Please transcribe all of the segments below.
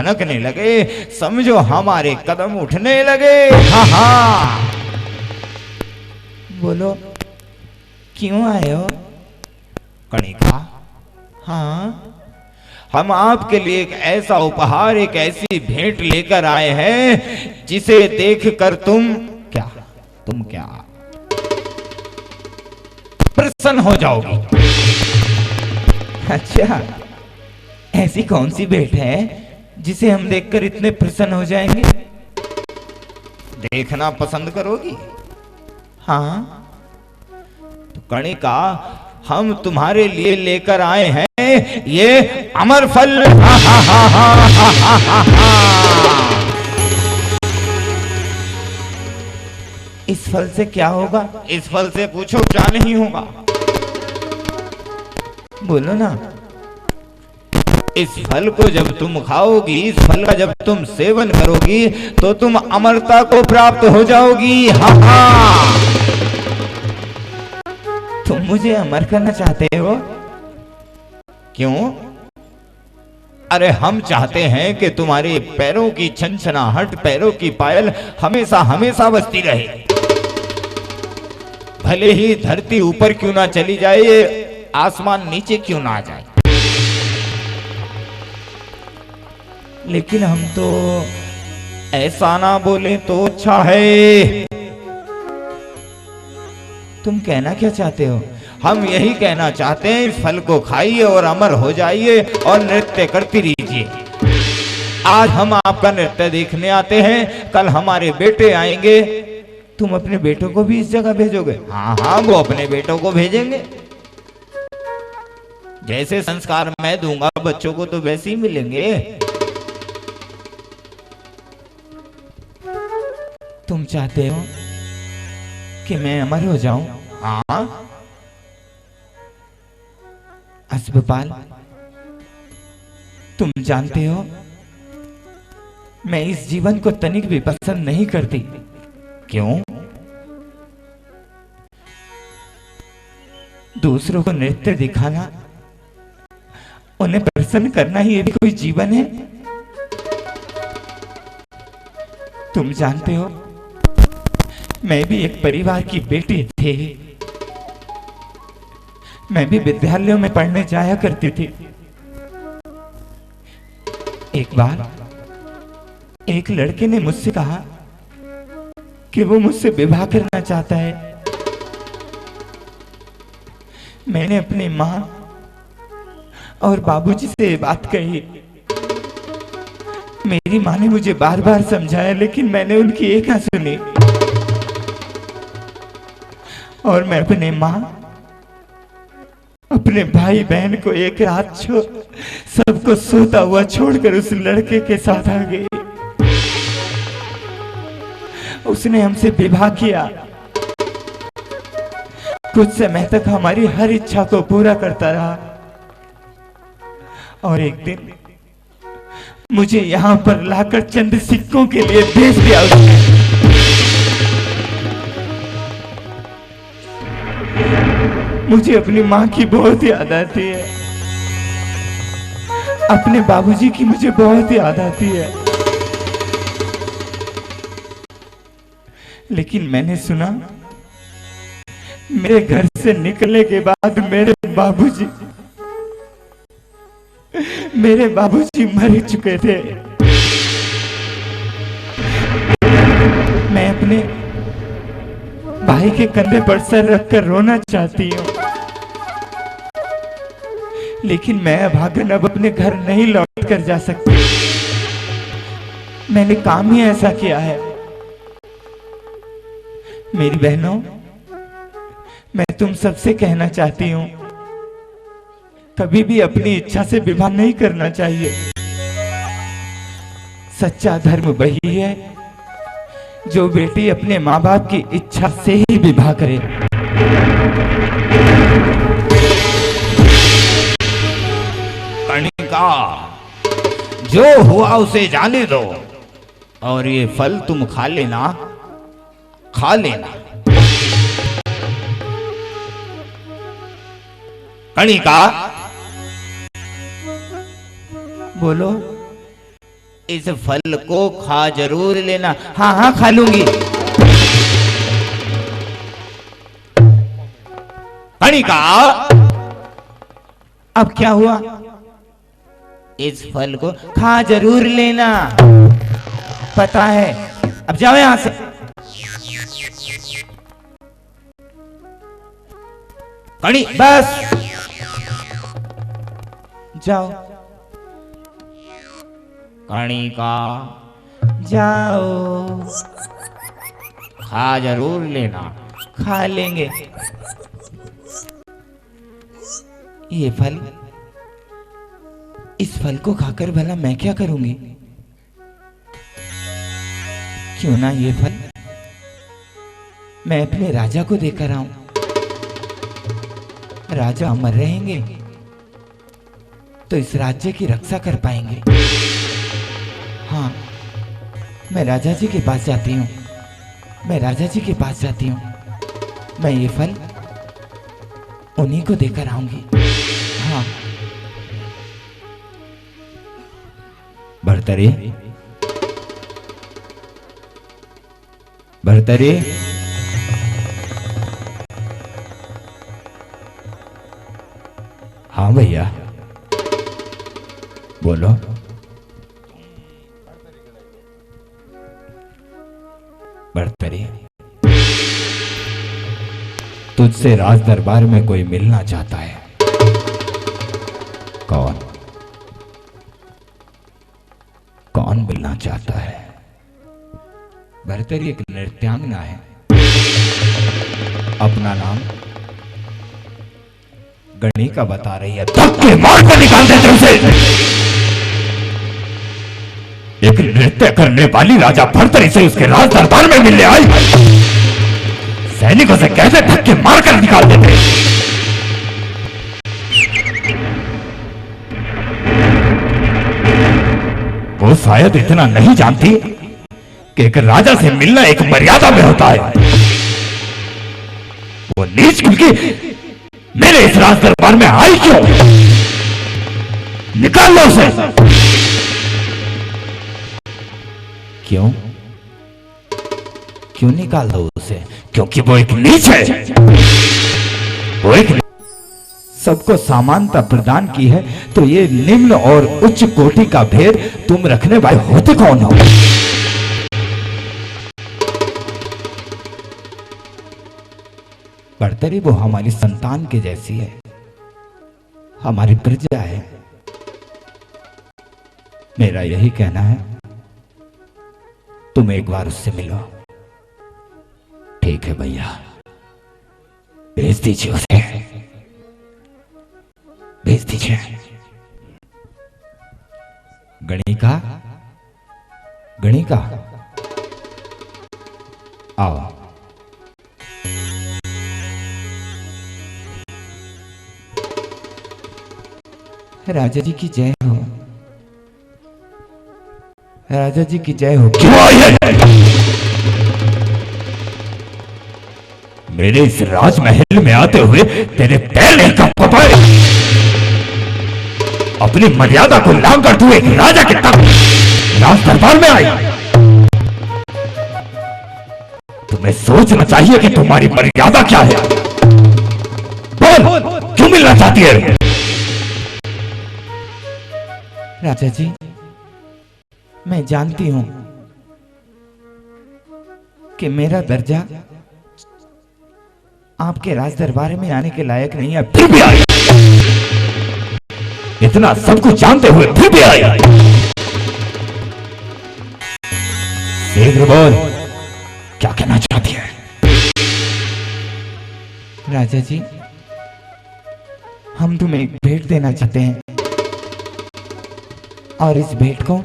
खनकने लगे, समझो हमारे कदम उठने लगे। हाँ हाँ, बोलो क्यों आए हो? कणिका, हाँ, हम आपके लिए एक ऐसा उपहार, एक ऐसी भेंट लेकर आए हैं जिसे देखकर तुम क्या प्रसन्न हो जाओगी। अच्छा, ऐसी कौन सी भेंट है जिसे हम देखकर इतने प्रसन्न हो जाएंगे? देखना पसंद करोगी? हाँ, तो कणिका, हम तुम्हारे लिए लेकर आए हैं ये अमर फल। हा हा हा हा हा हा हा। इस फल से क्या होगा? इस फल से पूछो क्या नहीं होगा। बोलो ना। इस फल को जब तुम खाओगी, इस फल का जब तुम सेवन करोगी तो तुम अमरता को प्राप्त हो जाओगी। हा हा। तुम मुझे अमर करना चाहते हो? क्यों? अरे हम चाहते हैं कि तुम्हारे पैरों की छनछनाहट, पैरों की पायल हमेशा हमेशा बजती रहे। भले ही धरती ऊपर क्यों ना चली जाए, आसमान नीचे क्यों ना आ जाए, लेकिन हम तो ऐसा ना बोले तो अच्छा है। तुम कहना क्या चाहते हो? हम यही कहना चाहते हैं, इस फल को खाइए और अमर हो जाइए और नृत्य करती रहिए। आज हम आपका नृत्य देखने आते हैं, कल हमारे बेटे आएंगे। तुम अपने बेटों को भी इस जगह भेजोगे? हाँ हाँ, वो अपने बेटों को भेजेंगे। जैसे संस्कार मैं दूंगा बच्चों को तो वैसे ही मिलेंगे। तुम चाहते हो कि मैं अमर हो जाऊं? हाँ। अस्वपाल, तुम जानते हो मैं इस जीवन को तनिक भी पसंद नहीं करती। क्यों? दूसरों को नृत्य दिखाना, उन्हें प्रसन्न करना ही ये भी कोई जीवन है? तुम जानते हो मैं भी एक परिवार की बेटी थी। मैं भी विद्यालयों में पढ़ने जाया करती थी। एक बार एक लड़के ने मुझसे कहा कि वो मुझसे विवाह करना चाहता है। मैंने अपनी मां और बाबूजी से बात कही। मेरी मां ने मुझे बार बार समझाया, लेकिन मैंने उनकी एक ना सुनी। और मैं अपने मां, अपने भाई बहन को एक रात सबको सोता हुआ छोड़कर उस लड़के के साथ आ गई। उसने हमसे विवाह किया। कुछ समय तक हमारी हर इच्छा को पूरा करता रहा और एक दिन मुझे यहां पर लाकर चंद सिक्कों के लिए भेज दिया उसने। मुझे अपनी मां की बहुत याद आती है, अपने बाबूजी की मुझे बहुत याद आती है। लेकिन मैंने सुना मेरे घर से निकलने के बाद मेरे बाबूजी मर चुके थे। मैं अपने भाई के कंधे पर सर रखकर रोना चाहती हूँ, लेकिन मैं अभागन अब अपने घर नहीं लौट कर जा सकती। मैंने काम ही ऐसा किया है। मेरी बहनों, मैं तुम सबसे कहना चाहती हूं, कभी भी अपनी इच्छा से विवाह नहीं करना चाहिए। सच्चा धर्म वही है जो बेटी अपने माँ बाप की इच्छा से ही विवाह करे। कणिका, जो हुआ उसे जाने दो और ये फल तुम खा लेना। कणिका, बोलो इस फल को खा जरूर लेना। हाँ हाँ खा लूंगी। कणिका, अब क्या हुआ? इस फल को खा जरूर लेना, पता है। अब जाओ यहां से। कणी, बस जाओ। कणिका, जाओ, खा जरूर लेना। खा लेंगे। ये फल, इस फल को खाकर भला मैं क्या करूंगी? क्यों ना ये फल मैं अपने राजा को देकर आऊं। राजा अमर रहेंगे तो इस राज्य की रक्षा कर पाएंगे। हाँ, मैं राजा जी के पास जाती हूँ। मैं राजा जी के पास जाती हूँ। मैं ये फल उन्हीं को देकर आऊंगी। हाँ। भर्तरी, भर्तरी, हाँ भैया बोलो। भर्तरी, तुझसे राज दरबार में कोई मिलना चाहता है। कौन? कौन मिलना चाहता है? भर्तरी एक नृत्यांगना है। अपना नाम गणिका बता रही है। धक्के मार कर निकाल देते उसे। एक नृत्य करने वाली राजा भर्तरी से उसके राज दरबार में मिलने आई। सैनिकों से कैसे धक्के मार कर निकाल देते। वो शायद इतना नहीं जानती कि एक राजा से मिलना एक मर्यादा में होता है। वो नीच क्योंकि मेरे इस राज दरबार में आई क्यों? निकाल लो उसे। क्यों? क्यों निकाल दो उसे? क्योंकि वो एक नीच है। वो एक सबको समानता प्रदान की है, तो ये निम्न और उच्च कोटि का भेद तुम रखने वाले होते कौन हो? भर्तरी वो हमारी संतान के जैसी है, हमारी प्रजा है। मेरा यही कहना है, तुम एक बार उससे मिलो। ठीक है भैया, भेज दीजिए उसे, भेज दीजिए। गणिका, गणिका, आओ। राजा जी की जय हो। राजा जी की जय हो। क्यों आई है? मेरे इस राजमहल में आते हुए तेरे पैर नहीं कांप पाए। अपनी मर्यादा को लांग कर तू एक राजा के तक राज दरबार में आई। तुम्हें सोचना चाहिए कि तुम्हारी मर्यादा क्या है। बोल, क्यों मिलना चाहती है? राजा जी, मैं जानती हूं कि मेरा दर्जा आपके राज दरबार में आने के लायक नहीं है, फिर भी आई। इतना सब कुछ जानते हुए फिर भी आई। शीघ्र बोल, क्या कहना चाहती है? राजा जी, हम तुम्हें एक भेंट देना चाहते हैं और इस भेंट को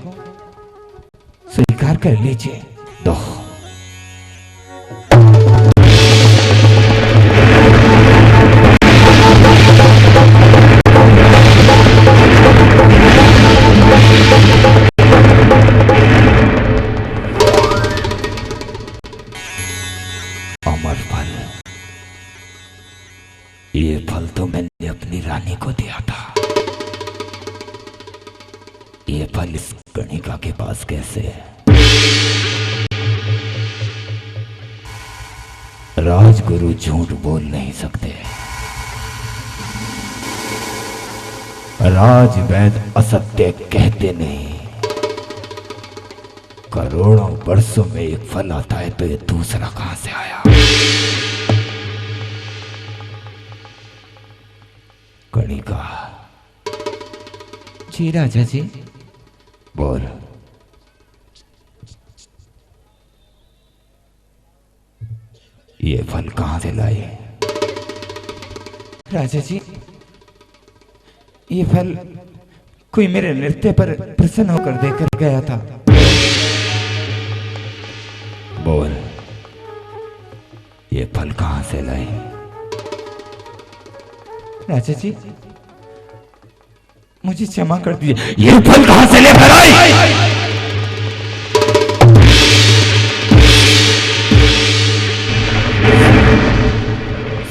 स्वीकार कर लीजिए। दो। अमर फल, ये फल तो मैंने अपनी रानी को दिया था। ये ये फल इस गणिका के पास कैसे है? राजगुरु झूठ बोल नहीं सकते, राजवैद असत्य कहते नहीं। करोड़ों वर्षों में एक फल आता है तो ये दूसरा कहां से आया? गणिका। जी राजा जी। बोल। ये फल कहां से लाए? राजा जी, ये फल कोई मेरे नृत्य पर प्रसन्न होकर देकर गया था। बोल, ये फल कहां से लाए? राजा जी, मुझे क्षमा कर दीजिए। ये फल कहां से लेकर आई?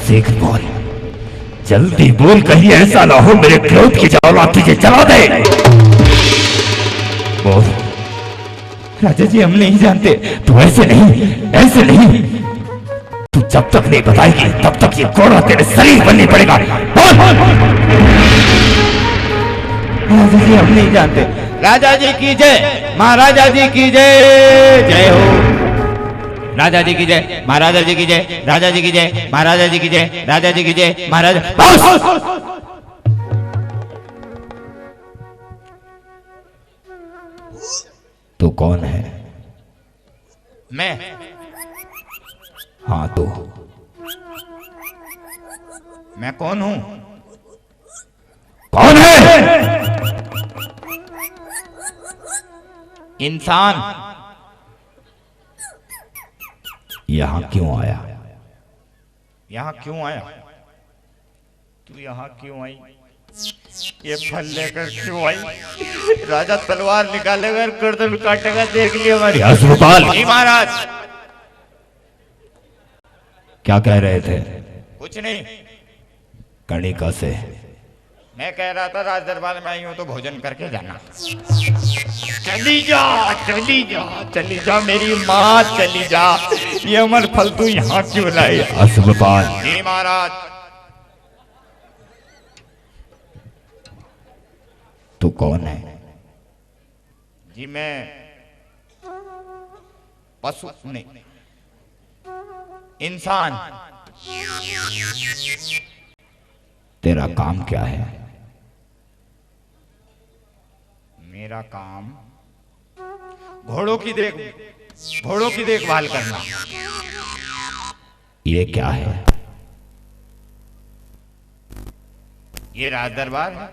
सीख बोल, जल्दी बोल, कहीं ऐसा ना हो मेरे क्रोध की ज्वाला तुझे जला दे। बोल। राजा जी, हम नहीं जानते। तू ऐसे नहीं, तू जब तक नहीं बताएगी तब तक ये कोड़ा तेरे शरीर पर नहीं पड़ेगा। बोल। राजा जी, हम नहीं जानते। राजा जी की जय, महाराजा जी की जय। जय हो। राजा जी की जय, महाराजा जी की जय, राजा जी की जय, महाराजा जी की जय, राजा जी की जय, महाराजा। तू कौन है? मैं? हाँ तो मैं कौन हूं? कौन है? इंसान। यहां क्यों आया? यहाँ क्यों आया? तू यहाँ क्यों आई? ये फल लेकर क्यों आई? राजा तलवार निकालेगा, गर्दन काटेगा, देख लिया हमारी। जी महाराज। क्या कह रहे थे? कुछ नहीं। गणिका से मैं कह रहा था राज दरबार में आई हूं तो भोजन करके जाना। चली जा, चली जा, चली जा मेरी माँ, चली जा। ये अमर फल तू यहाँ क्यों लाई? अस्वपाल। जी महाराज। तू कौन है? जी मैं पशु नहीं, इंसान। तेरा काम क्या है? मेरा काम घोड़ों की देखभाल करना। ये क्या है? ये राज दरबार है।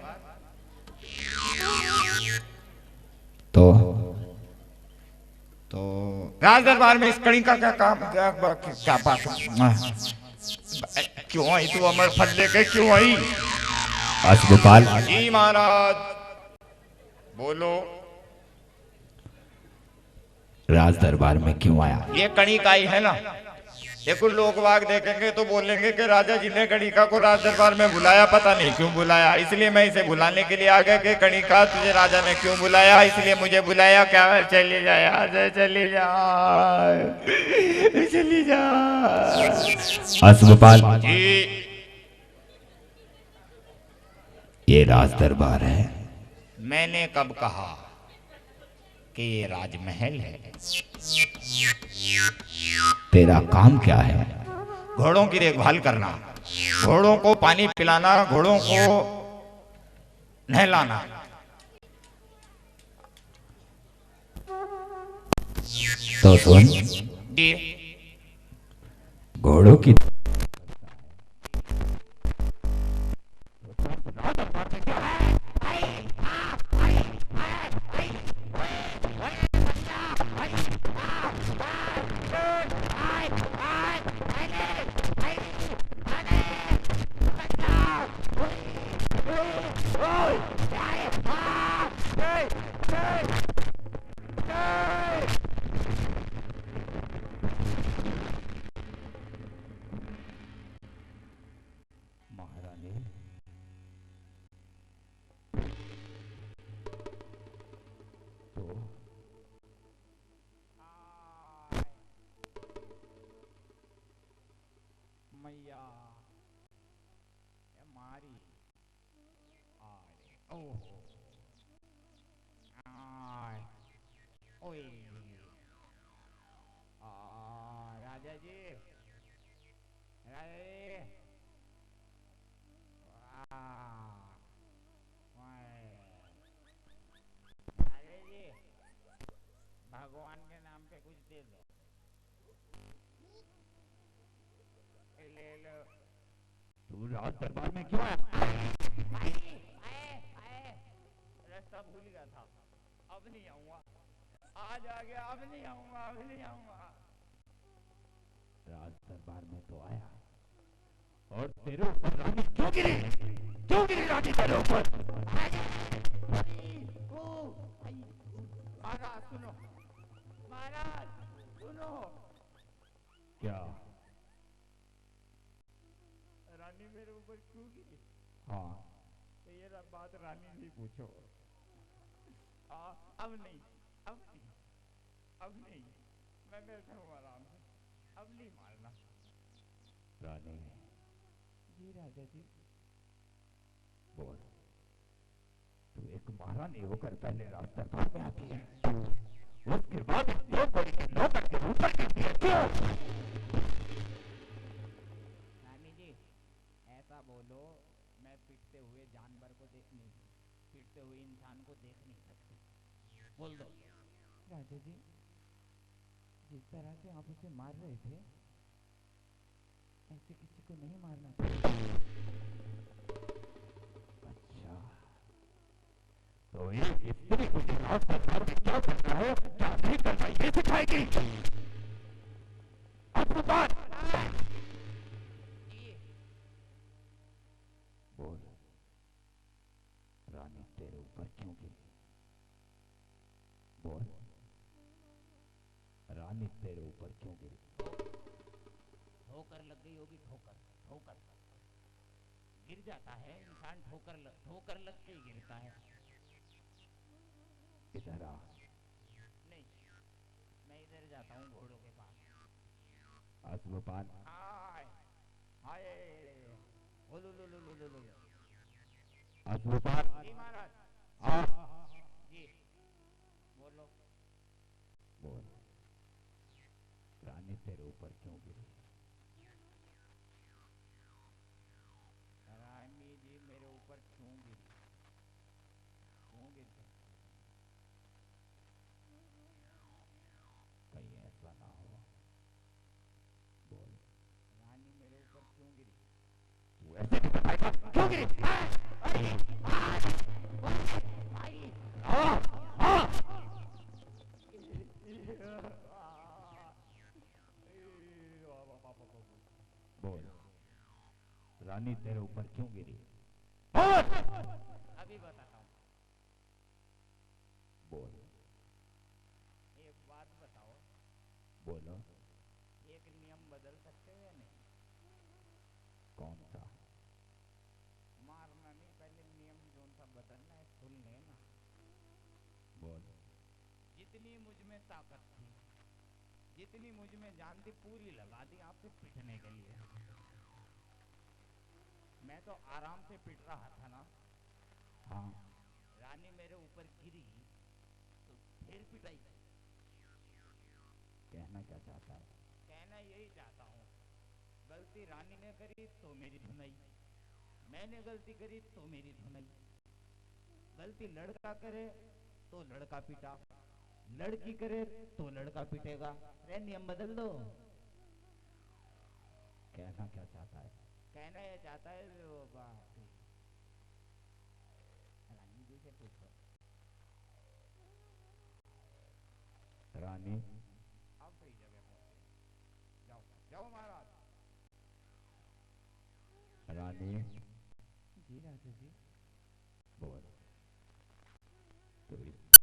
तो राज दरबार में इस कड़ी का क्या काम? क्या बात? क्यों आई तू अमर फल लेकर? क्यों आई? अस्वपाल। जी महाराज। बोलो। राज दरबार में क्यों आया? ये कणिका ही है ना। देखो लोग वाग देखेंगे तो बोलेंगे कि राजा जी ने कणिका को राज दरबार में बुलाया, पता नहीं क्यों बुलाया। इसलिए मैं इसे बुलाने के लिए आ गया कि कणिका तुझे राजा ने क्यों बुलाया, इसलिए मुझे बुलाया। क्या चली जा यहाँ, चली जा, चली जा। अस्वपाल जी। ये राज दरबार है। मैंने कब कहा कि ये राजमहल है? तेरा काम क्या है? घोड़ों की देखभाल करना, घोड़ों को पानी पिलाना, घोड़ों को नहलाना। तो सुन, जी। घोड़ों की ओए राजा जी, राजा जी, राजा जी, भगवान के नाम पे कुछ दे दो, ले लो। तू राज दरबार में क्यों आया? रास्ता भूल गया था, अब नहीं आऊंगा, आज आ गया, अब नहीं आऊंगा, अब नहीं आऊंगा। राज दरबार में तो आया और तेरे ऊपर रानी क्यों गिरी? क्यों गिरी रानी तेरे ऊपर? महाराज सुनो, महाराज सुनो। क्या? रानी मेरे ऊपर क्यों गिरी? हाँ, तो ये बात रानी से पूछो। अब नहीं, अब नहीं, अब नहीं, मैं बैठा हूँ आराम से, अब नहीं मारना। रानी जी राजा जी। बोल, तू एक महारानी होकर पहले राज दरबार में आती है, उसके बाद नौकरी के नौकर के ऊपर गिरती है, क्यों? रानी जी ऐसा बोलो, मैं पिटते हुए जानवर को देख नहीं, पिटते हुए इंसान को देख नहीं सकती, बोल दो। राजा जी जिस तरह से आप उसे मार रहे थे, ऐसे किसी को नहीं मारना चाहिए। अच्छा, तो एक स्त्री को राज दरबार में क्या करना है, क्या नहीं करना, ये सिखाएगी? अब बात बोल, रानी तेरे ऊपर क्यों गिरी? बोल, रानी तेरे ऊपर क्यों गिरी? ठोकर लग गई होगी, ठोकर, ठोकर गिर जाता है इंसान, ठोकर लग के ही गिरता है। इधर आ। नहीं, मैं इधर जाता हूँ घोड़ों के पास। अश्वपाल, हाय हाय, बोलो लो लो लो लो लो। अश्वपाल, जी महाराज। आ। जी बोलो। बोल, रानी तेरे ऊपर क्यों गिरी? रानी जी मेरे ऊपर क्यों गिरी? क्यों गिर गई? कहीं ऐसा ना हो। बोल, रानी मेरे ऊपर क्यों गिरी? तू ऐसे नहीं बताएगा क्यों गिरी? बोल, रानी तेरे ऊपर क्यों गिरी? अभी बताता हूँ। बोल, एक बात बताओ, बोलो। एक नियम बदल सकते हो या नहीं? कौन सा? मारना नहीं, पहले नियम जोन सा बदलना है, सुन लेना। बोल। जितनी मुझ में ताकत थी, जितनी मुझ में जान थी, पूरी लगा दी आपसे पिटने के लिए। मैं तो आराम से पिट रहा था ना। हाँ, रानी मेरे ऊपर गिरी तो फिर पिटाई। कहना क्या चाहता है? कहना यही चाहता हूँ, गलती रानी ने करी तो मेरी धुनाई, मैंने गलती करी तो मेरी धुनाई। गलती लड़का करे तो लड़का पिटा, लड़की करे तो लड़का पिटेगा। रे नियम बदल दो। कहना क्या चाहता है? कहना यह चाहता है वो रानी जी से पूछो। रानी, अब सही जगह पहुंचे, जाओ जाओ महाराज। रानी, जी राजा जी। बोल, तो इस